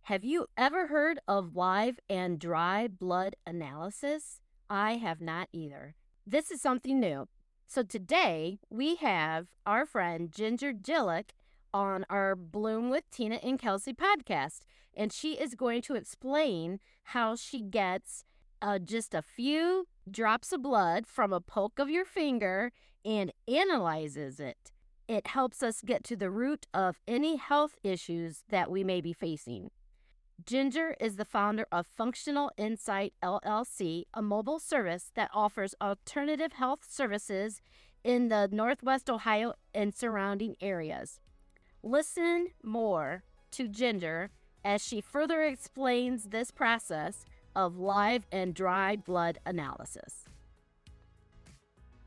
Have you ever heard of live and dry blood analysis? I have not either. This is something new. So today we have our friend Ginger Jilek on our Bloom with Tina and Kelsey podcast, and she is going to explain how she gets just a few drops of blood from a poke of your finger and analyzes it. It helps us get to the root of any health issues that we may be facing. Ginger is the founder of Functional Insight LLC, a mobile service that offers alternative health services in the Northwest Ohio and surrounding areas. Listen more to Ginger as she further explains this process of live and dry blood analysis.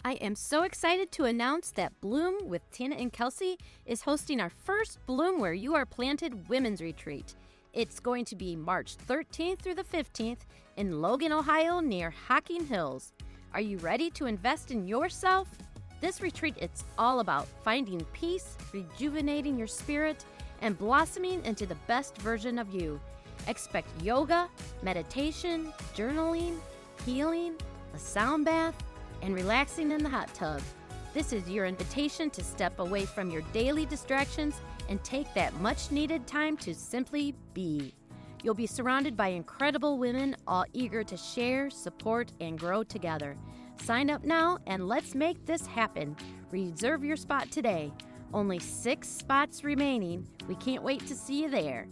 I am so excited to announce that Bloom with Tina and Kelsey is hosting our first Bloom Where You Are Planted Women's Retreat. It's going to be March 13th through the 15th in Logan, Ohio, near Hocking Hills. Are you ready to invest in yourself? This retreat is all about finding peace, rejuvenating your spirit, and blossoming into the best version of you. Expect yoga, meditation, journaling, healing, a sound bath, and relaxing in the hot tub. This is your invitation to step away from your daily distractions and take that much-needed time to simply be. You'll be surrounded by incredible women, all eager to share, support, and grow together. Sign up now and let's make this happen. Reserve your spot today. Only 6 spots remaining. We can't wait to see you there.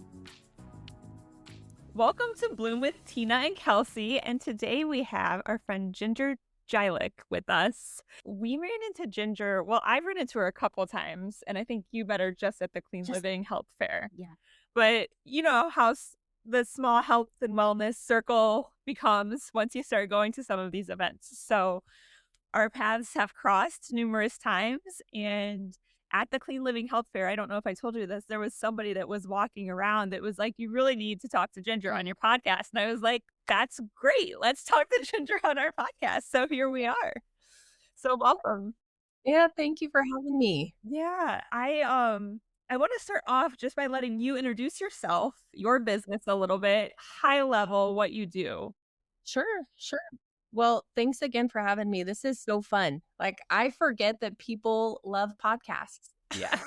Welcome to Bloom with Tina and Kelsey, and today we have our friend Ginger Jilek with us. We ran into Ginger, well, I've run into her a couple times, and I think you better just at the Clean Living Health Fair. Yeah. But you know how the small health and wellness circle becomes once you start going to some of these events. So our paths have crossed numerous times, and at the Clean Living Health Fair, I don't know if I told you this, there was somebody that was walking around that was like, you really need to talk to Ginger on your podcast. And I was like, that's great. Let's talk to Ginger on our podcast. So here we are. So welcome. Yeah, thank you for having me. Yeah, I want to start off just by letting you introduce yourself, your business a little bit, high level, what you do. Sure. Well, thanks again for having me. This is so fun. Like, I forget that people love podcasts. Yeah.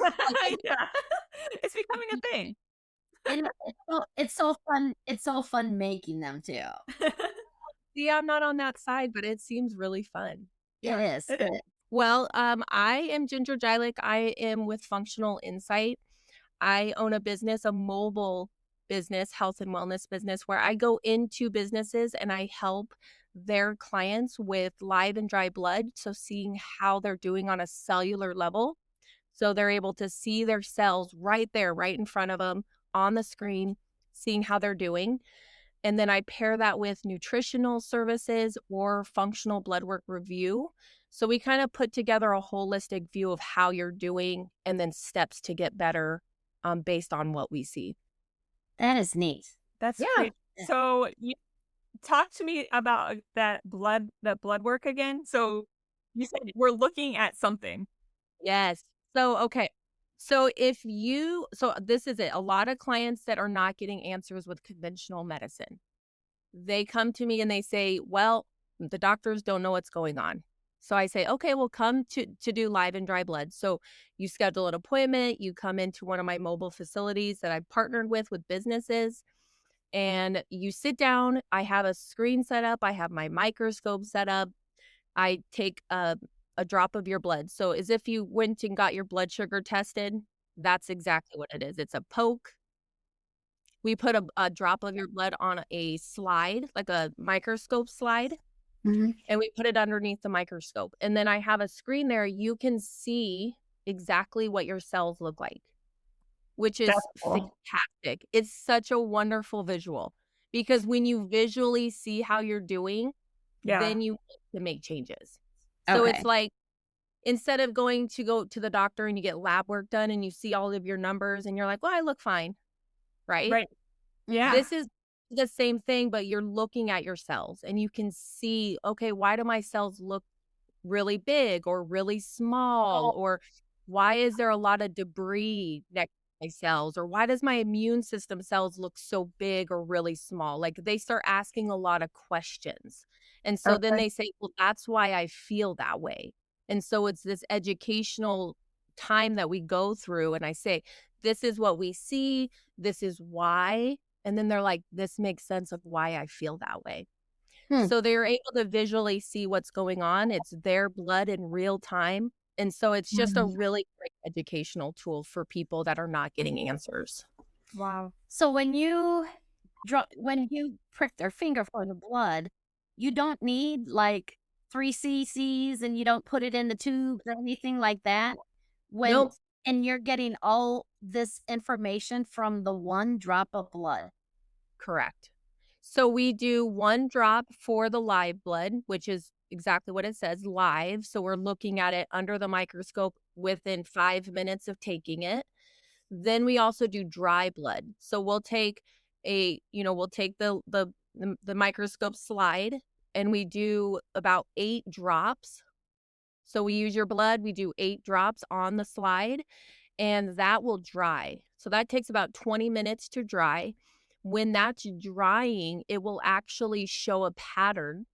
Yeah. It's becoming a thing. And it's so fun. It's so fun making them too. Yeah, I'm not on that side, but it seems really fun. It is. It is. Well, I am Ginger Jilek. I am with Functional Insight. I own a business, a mobile business, health and wellness business, where I go into businesses and I help their clients with live and dry blood. So seeing how they're doing on a cellular level. So they're able to see their cells right there, right in front of them on the screen, seeing how they're doing. And then I pair that with nutritional services or functional blood work review. So we kind of put together a holistic view of how you're doing and then steps to get better based on what we see. That is neat. That's Yeah. great. So you talk to me about that blood work again. So you said we're looking at something. Yes. So, okay. So this is it. A lot of clients that are not getting answers with conventional medicine, they come to me and they say, well, the doctors don't know what's going on. So I say, okay, well, come to do live and dry blood. So you schedule an appointment, you come into one of my mobile facilities that I've partnered with businesses, and you sit down. I have a screen set up. I have my microscope set up. I take a drop of your blood. So as if you went and got your blood sugar tested, that's exactly what it is. It's a poke. We put a drop of your blood on a slide, like a microscope slide. Mm-hmm. And we put it underneath the microscope. And then I have a screen there. You can see exactly what your cells look like, which is fantastic. It's such a wonderful visual because when you visually see how you're doing, then you need to make changes. So it's like, instead of going to the doctor and you get lab work done and you see all of your numbers and you're like, well, I look fine. Right? Yeah. This is the same thing, but you're looking at your cells and you can see, okay, why do my cells look really big or really small? Or why is there a lot of debris next my cells, or why does my immune system cells look so big or really small? Like they start asking a lot of questions. And so then Okay. they say, well, that's why I feel that way. And so it's this educational time that we go through. And I say, this is what we see, this is why. And then they're like, this makes sense of why I feel that way. Hmm. So they're able to visually see what's going on. It's their blood in real time. And so it's just a Mhm. really great educational tool for people that are not getting answers. Wow. So when you prick their finger for the blood, you don't need like 3 cc's and you don't put it in the tube or anything like that. When Nope, and you're getting all this information from the one drop of blood. correct. So we do 1 drop for the live blood, which is exactly what it says, live. So we're looking at it under the microscope within 5 minutes of taking it. Then we also do dry blood. So we'll take we'll take the microscope slide and we do about 8 drops. So we use your blood, we do 8 drops on the slide and that will dry. So that takes about 20 minutes to dry. When that's drying, it will actually show a pattern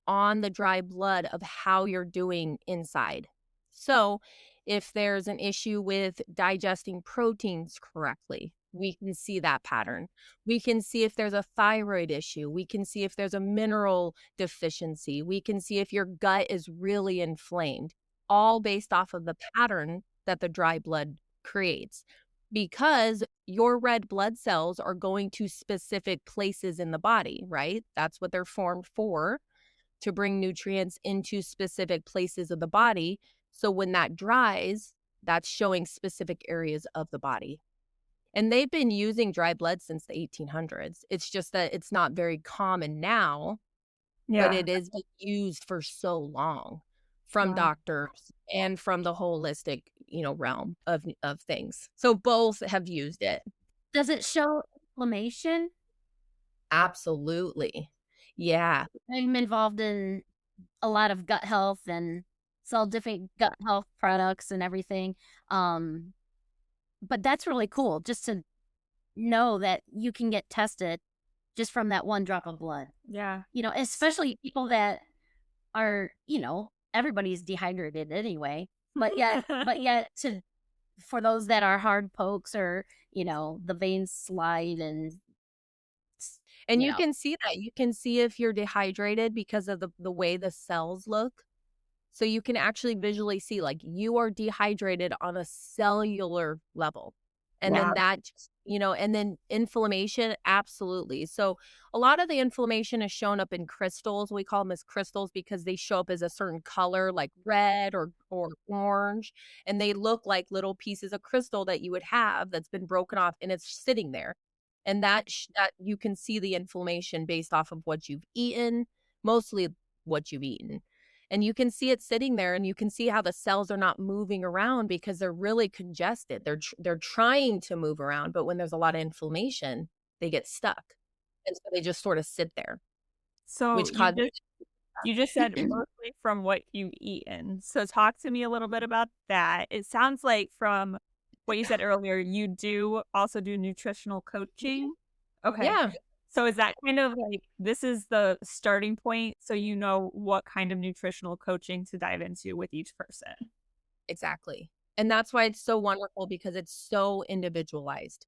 on the dry blood of how you're doing inside. So, if there's an issue with digesting proteins correctly, we can see that pattern. We can see if there's a thyroid issue. We can see if there's a mineral deficiency. We can see if your gut is really inflamed, all based off of the pattern that the dry blood creates. Because your red blood cells are going to specific places in the body, right? That's what they're formed for, to bring nutrients into specific places of the body. So when that dries, that's showing specific areas of the body. And they've been using dry blood since the 1800s. It's just that it's not very common now, but Yeah. it is being used for so long from Wow. doctors and from the holistic, realm of things. So both have used it. Does it show inflammation? Absolutely. Yeah. I'm involved in a lot of gut health and sell different gut health products and everything. Um, but that's really cool just to know that you can get tested just from that one drop of blood. Yeah. Especially people that are, everybody's dehydrated anyway. But yet to for those that are hard pokes or, the veins slide and And you you know. can see that. You can see if you're dehydrated because of the way the cells look. So you can actually visually see, like, you are dehydrated on a cellular level. And then Wow. that just and then inflammation, absolutely. So a lot of the inflammation is shown up in crystals. We call them as crystals because they show up as a certain color, like red or orange, and they look like little pieces of crystal that you would have that's been broken off and it's sitting there. And that you can see the inflammation based off of what you've eaten, mostly what you've eaten. And you can see it sitting there and you can see how the cells are not moving around because they're really congested. They're trying to move around, but when there's a lot of inflammation, they get stuck. And so they just sort of sit there, So which causes you just said mostly from what you've eaten. So talk to me a little bit about that. It sounds like from what you said earlier, you do also do nutritional coaching. Okay. yeah, So is that kind of like this is the starting point so you know what kind of nutritional coaching to dive into with each person? exactly. And that's why it's so wonderful because it's so individualized.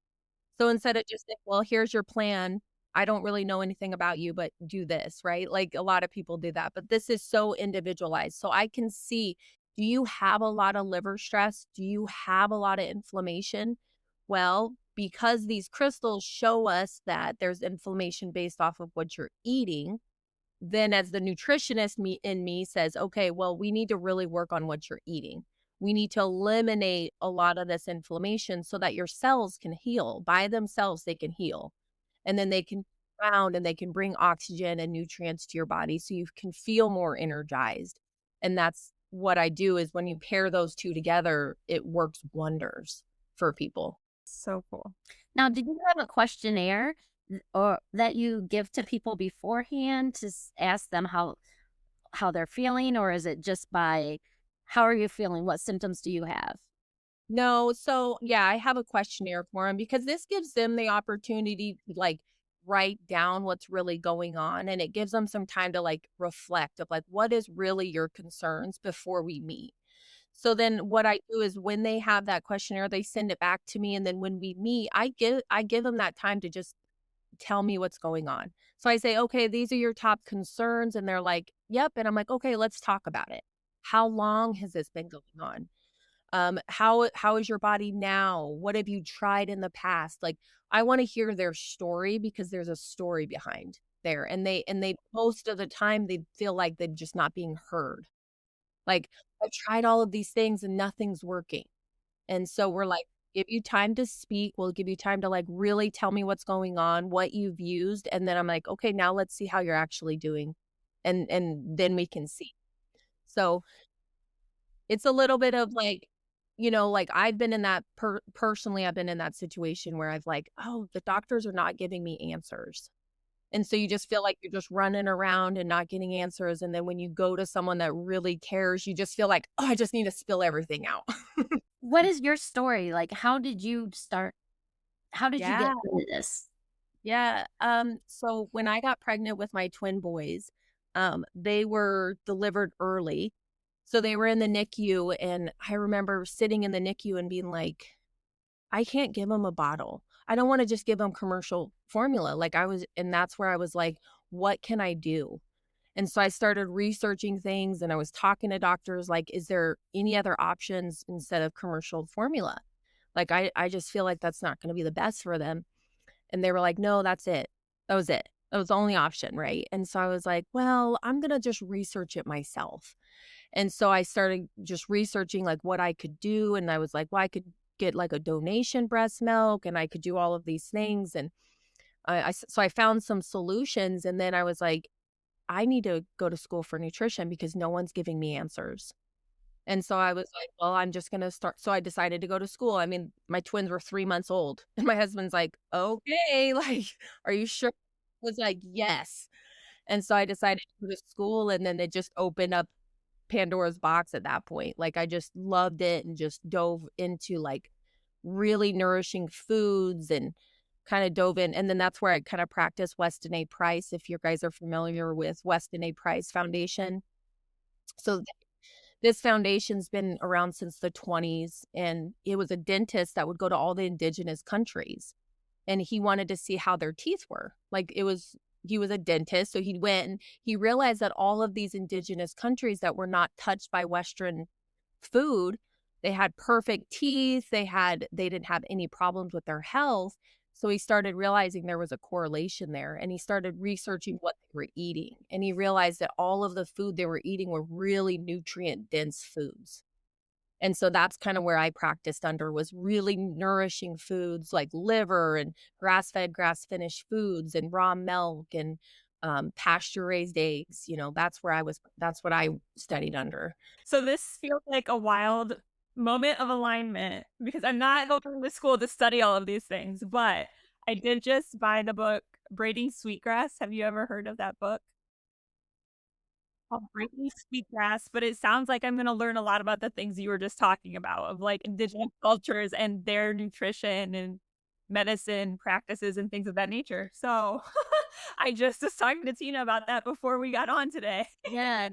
So instead of just saying, "Well, here's your plan. I don't really know anything about you, but do this," right? Like a lot of people do that, but this is so individualized. So I can see, do you have a lot of liver stress? Do you have a lot of inflammation? Well, because these crystals show us that there's inflammation based off of what you're eating, then as the nutritionist in me says, okay, well, we need to really work on what you're eating. We need to eliminate a lot of this inflammation so that your cells can heal. By themselves, they can heal. And then they can ground and they can bring oxygen and nutrients to your body so you can feel more energized. And that's what I do is when you pair those two together, it works wonders for people. So cool. Now, did you have a questionnaire or that you give to people beforehand to ask them how they're feeling, or is it just by how are you feeling? What symptoms do you have? No, so yeah, I have a questionnaire for them because this gives them the opportunity to like write down what's really going on, and it gives them some time to like reflect of like what is really your concerns before we meet. So then what I do is when they have that questionnaire, they send it back to me, and then when we meet, I give them that time to just tell me what's going on. So I say, "Okay, these are your top concerns." And they're like, "Yep." And I'm like, "Okay, let's talk about it. How long has this been going on? How is your body now? What have you tried in the past?" Like, I wanna hear their story because there's a story behind there, and they most of the time, they feel like they're just not being heard. Like, "I've tried all of these things and nothing's working." And so we're like, "Give you time to speak, we'll give you time to, like, really tell me what's going on, what you've used," and then I'm like, "Okay, now let's see how you're actually doing, and then we can see." So it's a little bit of like, like I've been in that personally, I've been in that situation where I've like, "Oh, the doctors are not giving me answers." And so you just feel like you're just running around and not getting answers, and then when you go to someone that really cares, you just feel like, "Oh, I just need to spill everything out." What is your story? Like, how did you start? How did you Yeah. get into this? Yeah, so when I got pregnant with my twin boys, they were delivered early. So they were in the NICU, and I remember sitting in the NICU and being like, I can't give them a bottle. I don't wanna just give them commercial formula. Like, and that's where I was like, "What can I do?" And so I started researching things, and I was talking to doctors, like, "Is there any other options instead of commercial formula?" Like, I just feel like that's not gonna be the best for them. And they were like, "No, that's it. That was it. That was the only option," right? And so I was like, "Well, I'm gonna just research it myself." And so I started just researching, like, what I could do, and I was like, "Well, I could get, like, a donation breast milk, and I could do all of these things," and so I found some solutions, and then I was like, "I need to go to school for nutrition because no one's giving me answers." And so I was like, "Well, I'm just gonna start." So I decided to go to school. I mean, my twins were 3 months old, and my husband's like, "Okay, like, are you sure?" I was like, "Yes." And so I decided to go to school, and then it just opened up Pandora's box at that point. Like, I just loved it and just dove into, like, really nourishing foods and kinda dove in, and then that's where I kinda practiced Weston A. Price, if you guys are familiar with Weston A. Price Foundation. So this foundation's been around since the '20s, and it was a dentist that would go to all the indigenous countries, and he wanted to see how their teeth were. Like, he was a dentist, so he went and he realized that all of these indigenous countries that were not touched by Western food, they had perfect teeth, they didn't have any problems with their health, so he started realizing there was a correlation there, and he started researching what they were eating, and he realized that all of the food they were eating were really nutrient-dense foods. And so that's kinda where I practiced under was really nourishing foods like liver and grass-fed, grass-finished foods and raw milk and, pasture-raised eggs, that's what I studied under. So this feels like a wild moment of alignment because I'm not going to school to study all of these things, but I did just buy the book Braiding Sweetgrass. Have you ever heard of that book? Called Braiding Sweetgrass, but it sounds like I'm gonna learn a lot about the things you were just talking about of like indigenous cultures and their nutrition and medicine practices and things of that nature. So I just was talking to Tina about that before we got on today. Yeah.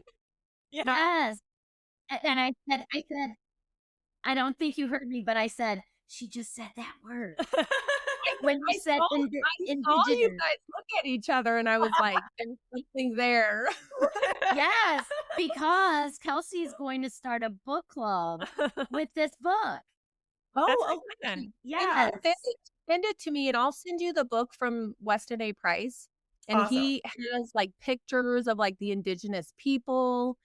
Yeah. Yes. And I said, I don't think you heard me, but I said, "She just said that word." Like, when you said I saw you indigenous. guys look at each other, and I was like, "There's something there." Yes, because Kelsey is going to start a book club with this book. That's Oh, exciting. okay. Yeah, Yes. send it to me, and I'll send you the book from Weston A. Price, and Awesome. he has, like, pictures of, like, the indigenous people,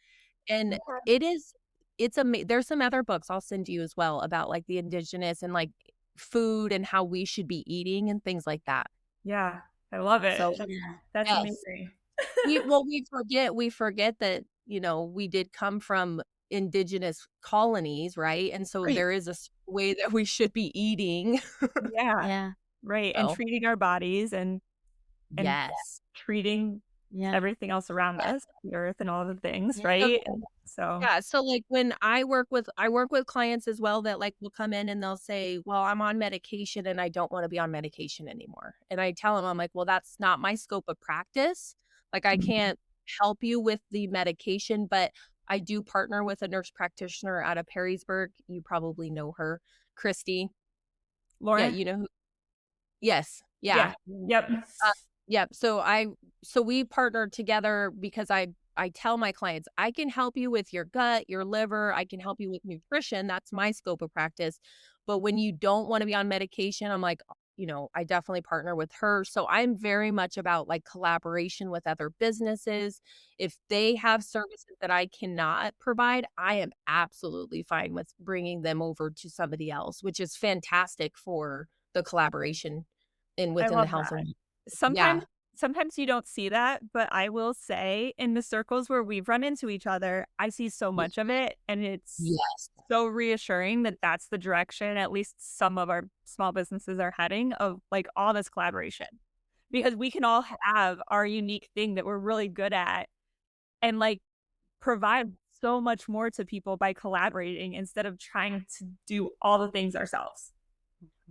and it is there's some other books I'll send you as well about, like, the indigenous and, like, food and how we should be eating and things like that. Yeah, I love it. So Yeah. That's yes. amazing. We forget that, we did come from indigenous colonies, right? And so Right. there is a way that we should be eating. Yeah, Yeah. right, and So, treating our bodies and yes. treating Yeah. everything else around us, the earth and all the things, Yeah. right? And so Yeah, so, like, when I work with clients as well that, like, will come in and they'll say, "Well, I'm on medication and I don't wanna be on medication anymore." And I tell them, I'm like, "Well, that's not my scope of practice. Like, I Mhm. can't help you with the medication, but I do partner with a nurse practitioner out of Perrysburg." You probably know her, Christy. Yeah, Laura? you know who. Yes, Yeah. yeah. Yep. Uh, yeah, so we partnered together because I tell my clients, "I can help you with your gut, your liver, I can help you with nutrition, that's my scope of practice." But when you don't wanna be on medication, I'm like, I definitely partner with her. So I'm very much about, like, collaboration with other businesses. If they have services that I cannot provide, I am absolutely fine with bringing them over to somebody else, which is fantastic for the collaboration I within the love health that. and. Sometimes Yeah. sometimes you don't see that, but I will say in the circles where we've run into each other, I see so Y much of it, and it's yes. so reassuring that that's the direction at least some of our small businesses are heading of, like, all this collaboration. Because we can all have our unique thing that we're really good at and, like, provide so much more to people by collaborating instead of trying to do all the things ourselves.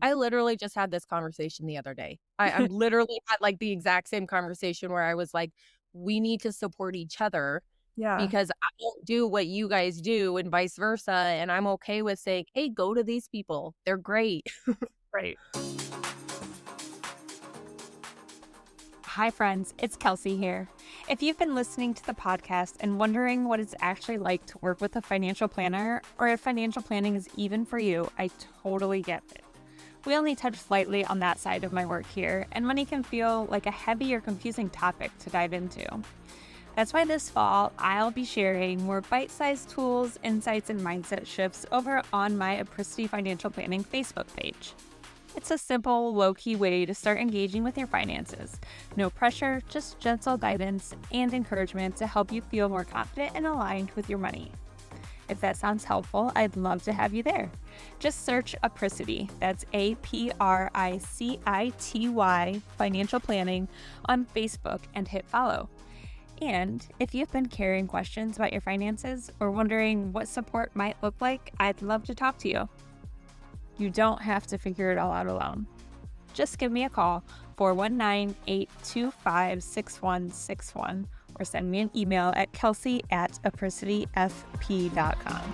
I literally just had this conversation the other day. I'm literally had, like, the exact same conversation where I was like, "We need to support each other Yeah, because I don't do what you guys do and vice versa, and I'm okay with saying, 'Hey, go to these people. They're great.'" right. Hi, friends, it's Kelsey here. If you've been listening to the podcast and wondering what it's actually like to work with a financial planner, or if financial planning is even for you, I totally get it. We only touch lightly on that side of my work here, and money can feel like a heavy or confusing topic to dive into. That's why this fall, I'll be sharing more bite sized tools, insights, and mindset shifts over on my Apricity Financial Planning Facebook page. It's a simple, low key way to start engaging with your finances. No pressure, just gentle guidance and encouragement to help you feel more confident and aligned with your money. If that sounds helpful, I'd love to have you there. Just search Apricity, that's APRICITY Financial Planning on Facebook and hit follow. And if you've been carrying questions about your finances or wondering what support might look like, I'd love to talk to you. You don't have to figure it all out alone. Just give me a call, 419-825-6161, or send me an email at kelsey@apricityfp.com.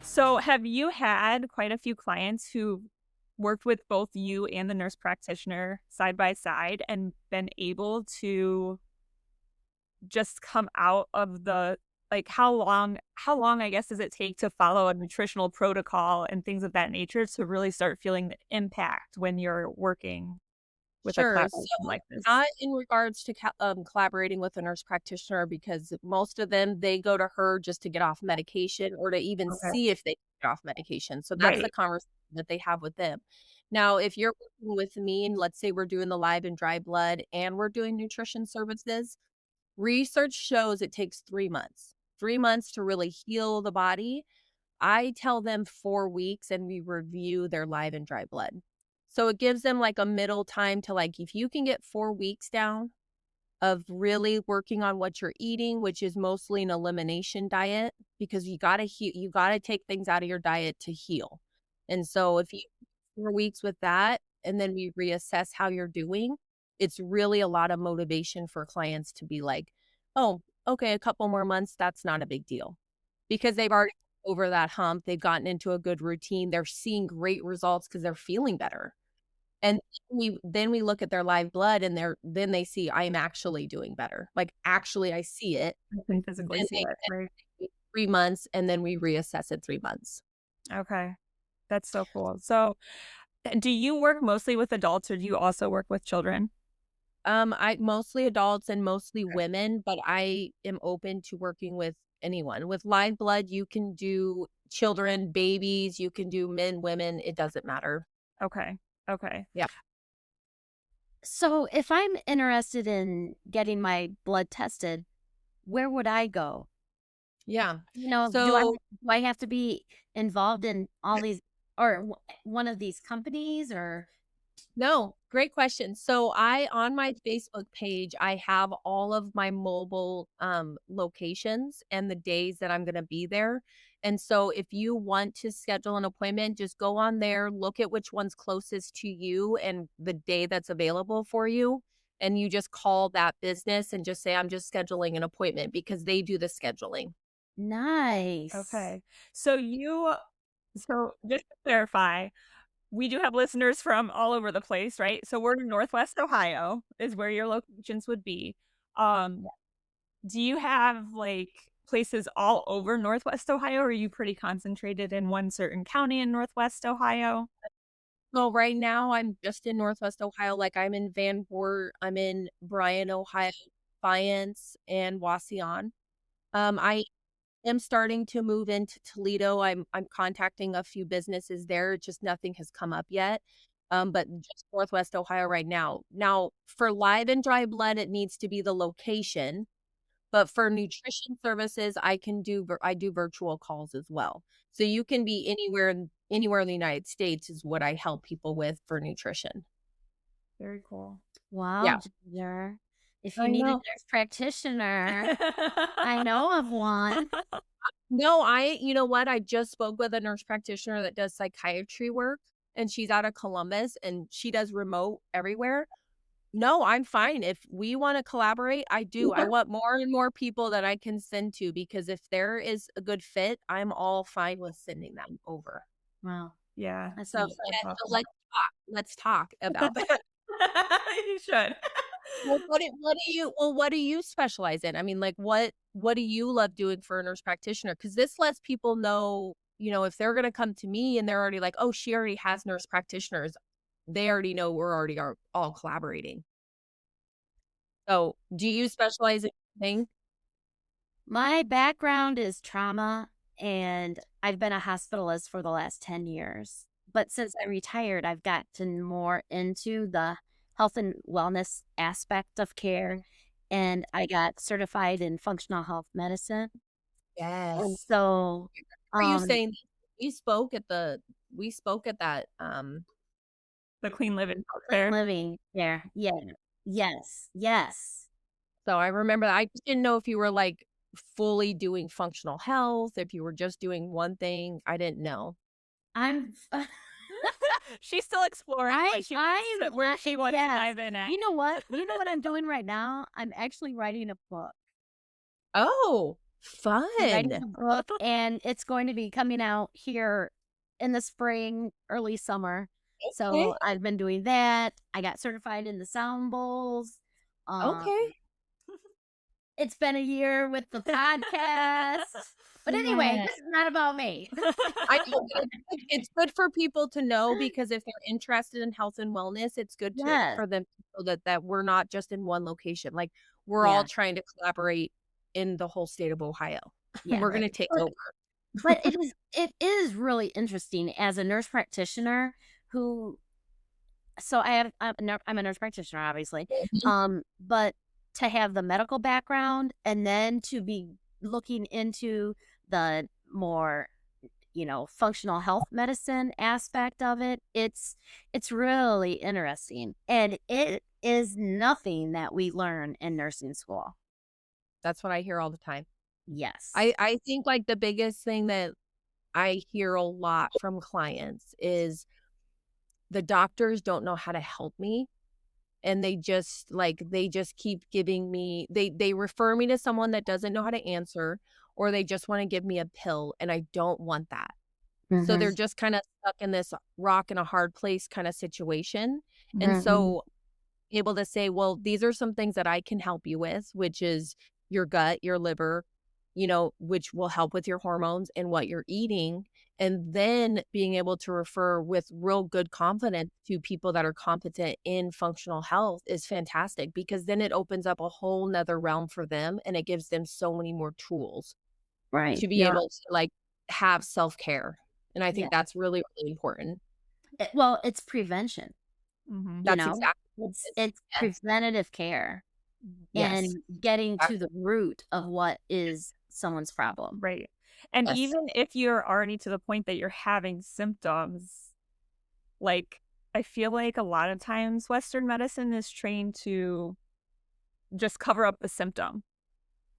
So, have you had quite a few clients who worked with both you and the nurse practitioner side by side and been able to just come out of the like how long I guess does it take to follow a nutritional protocol and things of that nature to really start feeling the impact when you're working with a Sure. collaboration So, like this? not in regards to collaborating with a nurse practitioner because most of them, they go to her just to get off medication or to even Okay. see if they can get off medication. So that's the Right. conversation that they have with them. Now, if you're working with me and let's say we're doing the live and dry blood and we're doing nutrition services, research shows it takes 3 months. 3 months to really heal the body. I tell them 4 weeks and we review their live and dry blood. So it gives them like a middle time to like, if you can get 4 weeks down of really working on what you're eating, which is mostly an elimination diet, because you gotta take things out of your diet to heal. And so if you 4 weeks with that, and then we reassess how you're doing, it's really a lot of motivation for clients to be like, "Oh, okay, a couple more months, that's not a big deal." Because they've already over that hump, they've gotten into a good routine, they're seeing great results because 'cause they're feeling better. And then we look at their live blood and then they see, "I am actually doing better." Like, actually, I see it. I can physically Then see it, right? wait 3 months, and then we reassess at 3 months. Okay. That's so cool. So, do you work mostly with adults or do you also work with children? I mostly adults and mostly women, but I am open to working with anyone. With live blood, you can do children, babies, you can do men, women, it doesn't matter. Okay. Okay. Yeah. So if I'm interested in getting my blood tested, where would I go? Yeah. Do I So have to be involved in all these or one of these companies or No, great question. So on my Facebook page, I have all of my mobile locations and the days that I'm going to be there. And so if you want to schedule an appointment, just go on there, look at which one's closest to you and the day that's available for you. And you just call that business and just say, I'm just scheduling an appointment because they do the scheduling. Nice. Okay. So just to clarify, we do have listeners from all over the place, right? So we're in Northwest Ohio is where your locations would be. Um, do you have like places all over Northwest Ohio, or are you pretty concentrated in one certain county in Northwest Ohio? Well, right now I'm just in Northwest Ohio. Like I'm in Van Wert, I'm in Bryan, Ohio, Defiance, and Wauseon. I am starting to move into Toledo. I'm contacting a few businesses there. Just nothing has come up yet. But just Northwest Ohio right now. Now, for live and dry blood, it needs to be the location. But for nutrition services, I do virtual calls as well. So you can be anywhere in the United States is what I help people with for nutrition. Very cool. Wow, Yeah. Ginger. If I you need a know. nurse practitioner, I know of one. No, you know what? I just spoke with a nurse practitioner that does psychiatry work, and she's out of Columbus, and she does remote everywhere. No, I'm fine. If we want to collaborate, I do. I want more and more people that I can send to because if there is a good fit, I'm all fine with sending them over. Wow, Yeah. that's So, neat. yeah, so let's talk about that. You should. Well, what do you specialize in? I mean, like what do you love doing for a nurse practitioner? Because this lets people know, if they're gonna come to me and they're already like, oh, she already has nurse practitioners, they already know we're already are all collaborating. So, do you specialize in anything? My background is trauma, and I've been a hospitalist for the last 10 years. But since I retired, I've gotten more into the health and wellness aspect of care, and I got certified in functional health medicine. And Yes. so, Are you um, saying we spoke at that The clean living clean fair. living there. Yeah. Yes. Yes. so I remember I just didn't know if you were like fully doing functional health, if you were just doing one thing. I didn't know. I'm She's still exploring. Where she wants to yes. dive in at. You know what? You know what I'm doing right now? I'm actually writing a book. Oh, I'm writing fun. a book, and it's going to be coming out here in the spring, early summer. Okay. So I've been doing that. I got certified in the sound bowls. Um, Okay. it's been a year with the podcast. But anyway, Yeah. this is not about me. I know, but it's good for people to know because if they're interested in health and wellness, it's good Yes. for them to know that we're not just in one location. Like we're Yeah. all trying to collaborate in the whole state of Ohio. Yeah. We're gonna take over. But it is really interesting as a nurse practitioner who I'm a nurse practitioner, obviously. But to have the medical background and then to be looking into the more, functional health medicine aspect of it, it's really interesting. And it is nothing that we learn in nursing school. That's what I hear all the time. Yes. I think like the biggest thing that I hear a lot from clients is the doctors don't know how to help me. And they just keep giving me they refer me to someone that doesn't know how to answer, or they just want to give me a pill, and I don't want that. So they're just kind of stuck in this rock and a hard place kind of situation. And so able to say, well, these are some things that I can help you with, which is your gut, your liver, which will help with your hormones and what you're eating. And then being able to refer with real good confidence to people that are competent in functional health is fantastic because then it opens up a whole nother realm for them and it gives them so many more tools Right. to be able to like have self-care. And I think Yeah. that's really, really important. Well, it's prevention. Mhm. That's exactly It's preventative care yes. and getting to the root of what is someone's problem. Right. And Yes. even if you're already to the point that you're having symptoms, like I feel like a lot of times Western medicine is trained to just cover up the symptom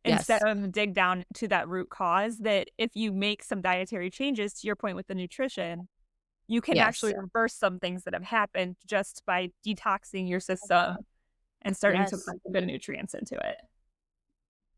instead Yes. of dig down to that root cause, that if you make some dietary changes, to your point with the nutrition, you can actually Yes. reverse some things that have happened just by detoxing your system and starting to Yes. put good nutrients into it.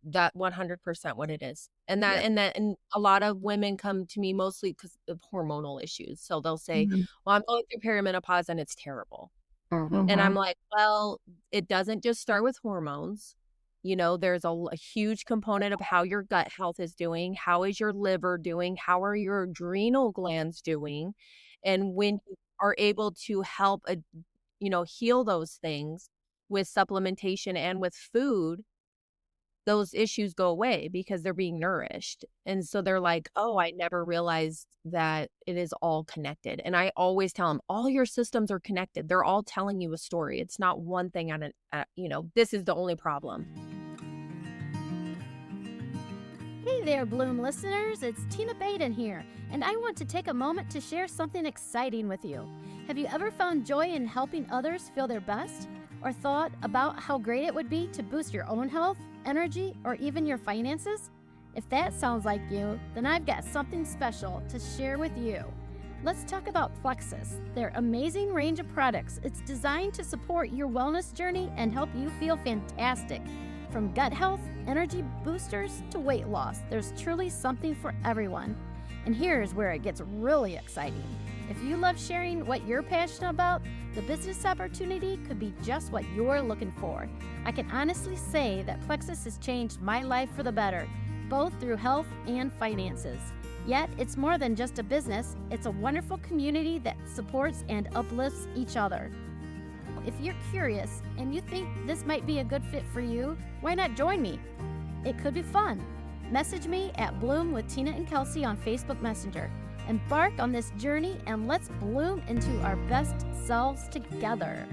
That 100% what it is. And Yeah. and a lot of women come to me mostly because of hormonal issues. So they'll say, Mhm. "Well, I'm going through perimenopause and it's terrible." Mhm. And I'm Mhm. like, "Well, it doesn't just start with hormones. You know, there's a huge component of how your gut health is doing, how is your liver doing, how are your adrenal glands doing?" And when you are able to help, heal those things with supplementation and with food, those issues go away because they're being nourished. And so they're like, "Oh, I never realized that it is all connected." And I always tell them, all your systems are connected. They're all telling you a story. It's not one thing this is the only problem. Hey there, Bloom listeners. It's Tina Baden here, and I want to take a moment to share something exciting with you. Have you ever found joy in helping others feel their best? Or thought about how great it would be to boost your own health, energy, or even your finances? If that sounds like you, then I've got something special to share with you. Let's talk about Plexus, their amazing range of products. It's designed to support your wellness journey and help you feel fantastic. From gut health, energy boosters, to weight loss, there's truly something for everyone. And here's where it gets really exciting. If you love sharing what you're passionate about, the business opportunity could be just what you're looking for. I can honestly say that Plexus has changed my life for the better, both through health and finances. Yet, it's more than just a business, it's a wonderful community that supports and uplifts each other. If you're curious and you think this might be a good fit for you, why not join me? It could be fun. Message me at Bloom with Tina and Kelsey on Facebook Messenger. Embark on this journey and let's bloom into our best selves together.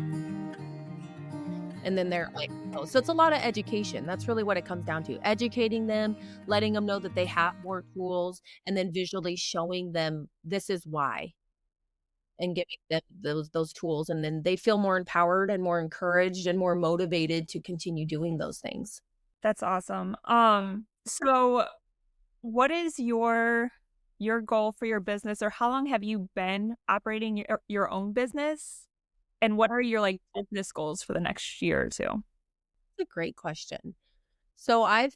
And then they're like, "Oh," so it's a lot of education. That's really what it comes down to. Educating them, letting them know that they have more tools, and then visually showing them this is why, and giving them those tools. And then they feel more empowered and more encouraged and more motivated to continue doing those things. That's awesome. So what is your goal for your business, or how long have you been operating your own business? And what are your like business goals for the next year or two? That's a great question. So I've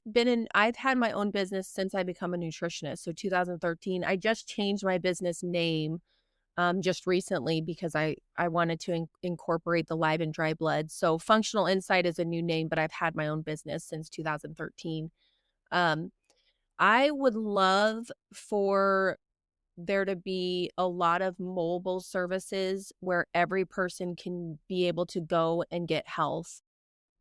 had my own business since I become a nutritionist. So 2013, I just changed my business name just recently because I wanted to incorporate the live and dry blood. So Functional Insight is a new name, but I've had my own business since 2013. Um, I would love for there to be a lot of mobile services where every person can be able to go and get health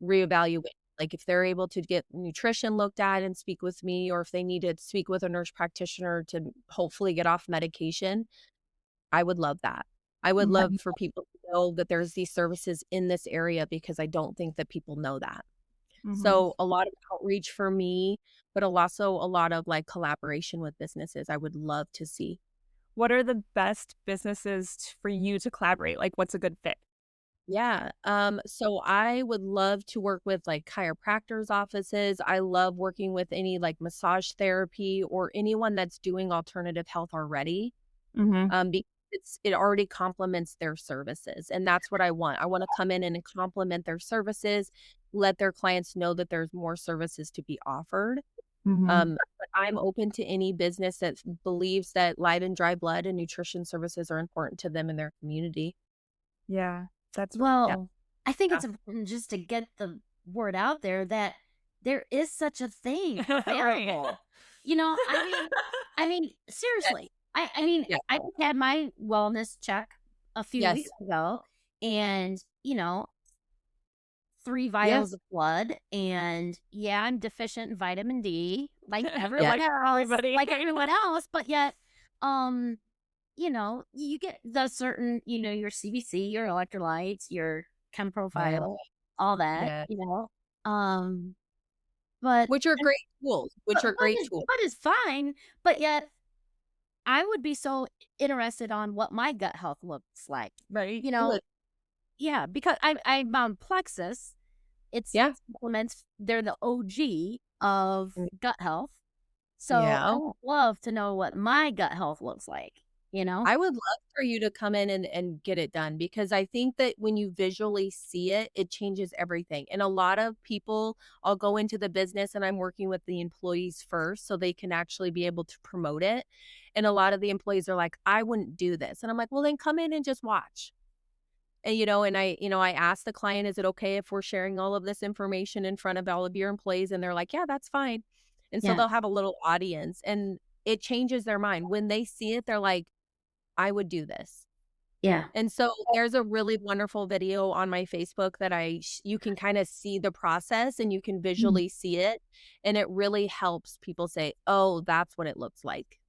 reevaluate. Like if they're able to get nutrition looked at and speak with me, or if they need to speak with a nurse practitioner to hopefully get off medication, I would love that. I would love for people to know that there's these services in this area because I don't think that people know that. Mhm. So a lot of outreach for me, but also a lot of like collaboration with businesses I would love to see. What are the best businesses for you to collaborate? Like, what's a good fit? Yeah. So I would love to work with like chiropractors offices. I love working with any like massage therapy or anyone that's doing alternative health already. Mhm. Because it already complements their services. And that's what I want. I want to come in and complement their services, let their clients know that there's more services to be offered. Mhm. But I'm open to any business that believes that live and dry blood and nutrition services are important to them and their community. Yeah. That's Yeah. Well, I think Yeah. it's important just to get the word out there that there is such a thing right. available. I mean, seriously. Yeah. I had my wellness check a few Yes. weeks ago, and 3 vials Yes. of blood, and yeah, I'm deficient in vitamin D, like Yeah. everyone like else, everybody. like everyone else, but yet, um, you get the certain, your CBC, your electrolytes, your chem Yeah. profile, all that, Yeah. um, but Which are and great tools, which but are blood great is tools. blood is fine, but yet I would be so interested on what my gut health looks like. Right. You know, yeah, because I'm on Plexus. It's Yeah. supplements. They're the OG of gut health. So I Yeah. would love to know what my gut health looks like, you know? I would love for you to come in and get it done because I think that when you visually see it, it changes everything. And a lot of people, I'll go into the business and I'm working with the employees first so they can actually be able to promote it. And a lot of the employees are like, I wouldn't do this. And I'm like, well, then come in and just watch. And, I asked the client, is it okay if we're sharing all of this information in front of all of your employees? And they're like, yeah, that's fine. And so Yeah. they'll have a little audience and it changes their mind. When they see it, they're like, I would do this. Yeah. And so there's a really wonderful video on my Facebook that you can kind of see the process and you can visually see it. And it really helps people say, oh, that's what it looks like.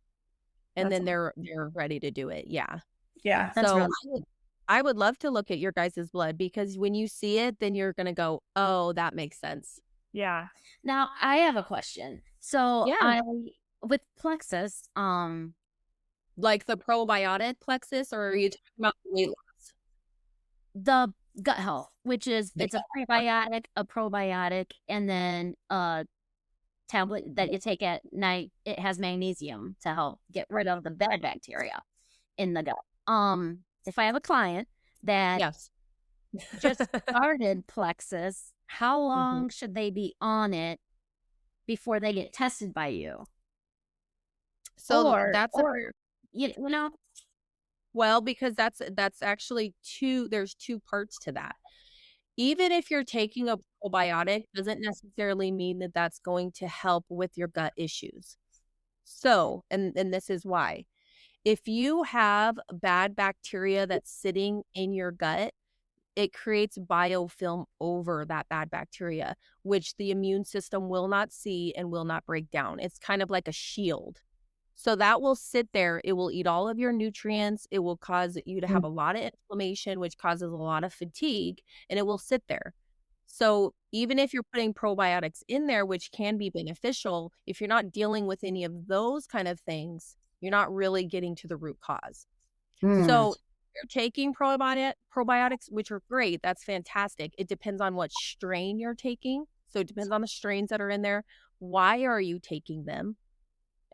And That's then they're ready to do it. Yeah. Yeah. That's So really I would love to look at your guys' blood because when you see it, then you're going to go, oh, that makes sense. Yeah. Now I have a question. So Yeah. with Plexus, Like the probiotic plexus, or are you talking about the weight loss? the gut health, which is The it's a prebiotic, a probiotic, and then a tablet that you take at night. It has magnesium to help get rid of the bad bacteria in the gut. If I have a client that Yes. just started Plexus, how Mhm. long should they be on it before they get tested by you? So Or that's you know, well, because that's actually there's two parts to that. Even if you're taking a probiotic, doesn't necessarily mean that that's going to help with your gut issues. So, and this is why. If you have bad bacteria that's sitting in your gut, it creates biofilm over that bad bacteria, which the immune system will not see and will not break down. It's kind of like a shield. So that will sit there. It will eat all of your nutrients. It will cause you to have a lot of inflammation, which causes a lot of fatigue, and it will sit there. So even if you're putting probiotics in there, which can be beneficial, if you're not dealing with any of those kind of things, you're not really getting to the root cause. So you're taking probiotics, which are great. That's fantastic. It depends on what strain you're taking. So it depends on the strains that are in there. Why are you taking them?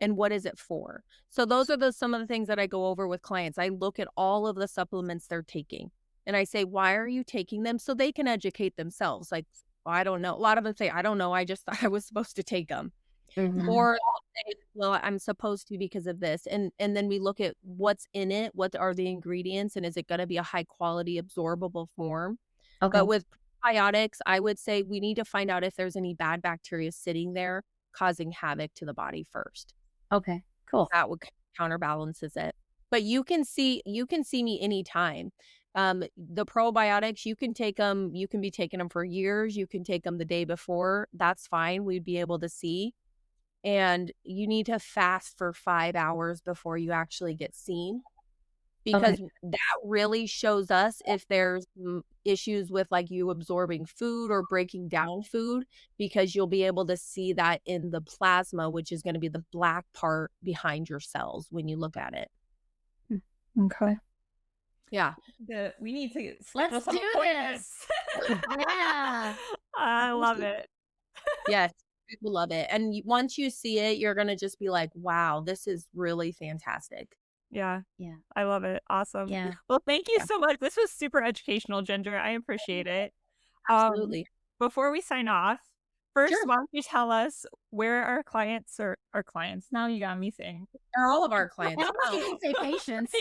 And what is it for? So those are some of the things that I go over with clients. I look at all of the supplements they're taking and I say, why are you taking them? So they can educate themselves. Like, well, I don't know. A lot of them say, I don't know. I just thought I was supposed to take them. Or they'll say, well, I'm supposed to because of this. And then we look at what's in it. What are the ingredients? And is it going to be a high quality absorbable form? okay, But with probiotics, I would say we need to find out if there's any bad bacteria sitting there causing havoc to the body first. okay, cool. That would counterbalances it. But you can see me anytime. The probiotics, you can take them, you can be taking them for years, you can take them the day before. That's fine. We'd be able to see. And you need to fast for 5 hours before you actually get seen. Because that really shows us if there's issues with like you absorbing food or breaking down food, because you'll be able to see that in the plasma, which is going to be the black part behind your cells when you look at it. Okay. Yeah. We need to Let's schedule some do appointments. Yeah. I love it. Yes. People love it. And once you see it, you're going to just be like, wow, this is really fantastic. Yeah. Yeah. I love it. Awesome. Yeah. Well, thank you Yeah. so much. This was super educational, Ginger. I appreciate it. Absolutely. Before we sign off, first, Sure. why don't you tell us where our clients or our clients? Now you got me saying. They're all of our clients. I was gonna say patience.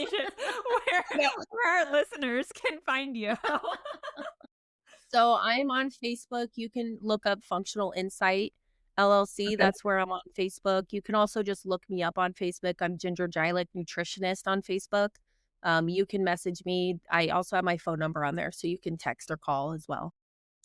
where our listeners can find you. So I'm on Facebook. You can look up Functional Insight LLC. Okay. That's where I'm on Facebook. You can also just look me up on Facebook. I'm Ginger Jilek, nutritionist on Facebook. You can message me. I also have my phone number on there, so you can text or call as well.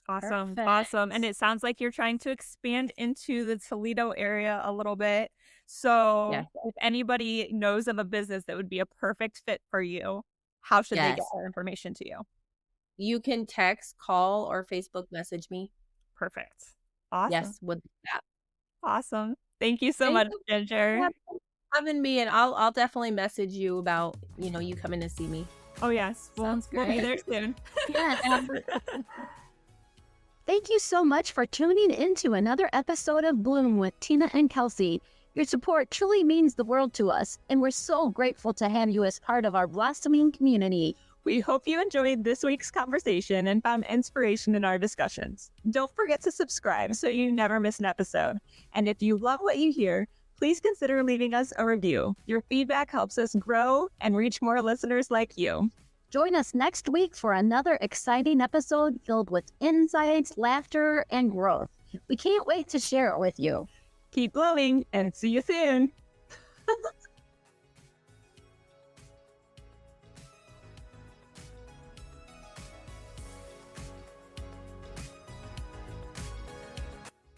Awesome. Perfect. Awesome. And it sounds like you're trying to expand into the Toledo area a little bit. So Yes. if anybody knows of a business that would be a perfect fit for you, how should they get Yes. our information to you? You can text, call, or Facebook message me. Perfect. Awesome. Yes, with that. Awesome. Thank you so Thank much, you. Ginger. Yeah. Come and me, and I'll definitely message you about, you coming to see me. Oh, yes. Sounds We'll be great. there soon. Yes. Thank you so much for tuning into another episode of Bloom with Tina and Kelsey. Your support truly means the world to us, and we're so grateful to have you as part of our blossoming community. We hope you enjoyed this week's conversation and found inspiration in our discussions. Don't forget to subscribe so you never miss an episode. And if you love what you hear, please consider leaving us a review. Your feedback helps us grow and reach more listeners like you. Join us next week for another exciting episode filled with insights, laughter, and growth. We can't wait to share it with you. Keep blowing and see you soon.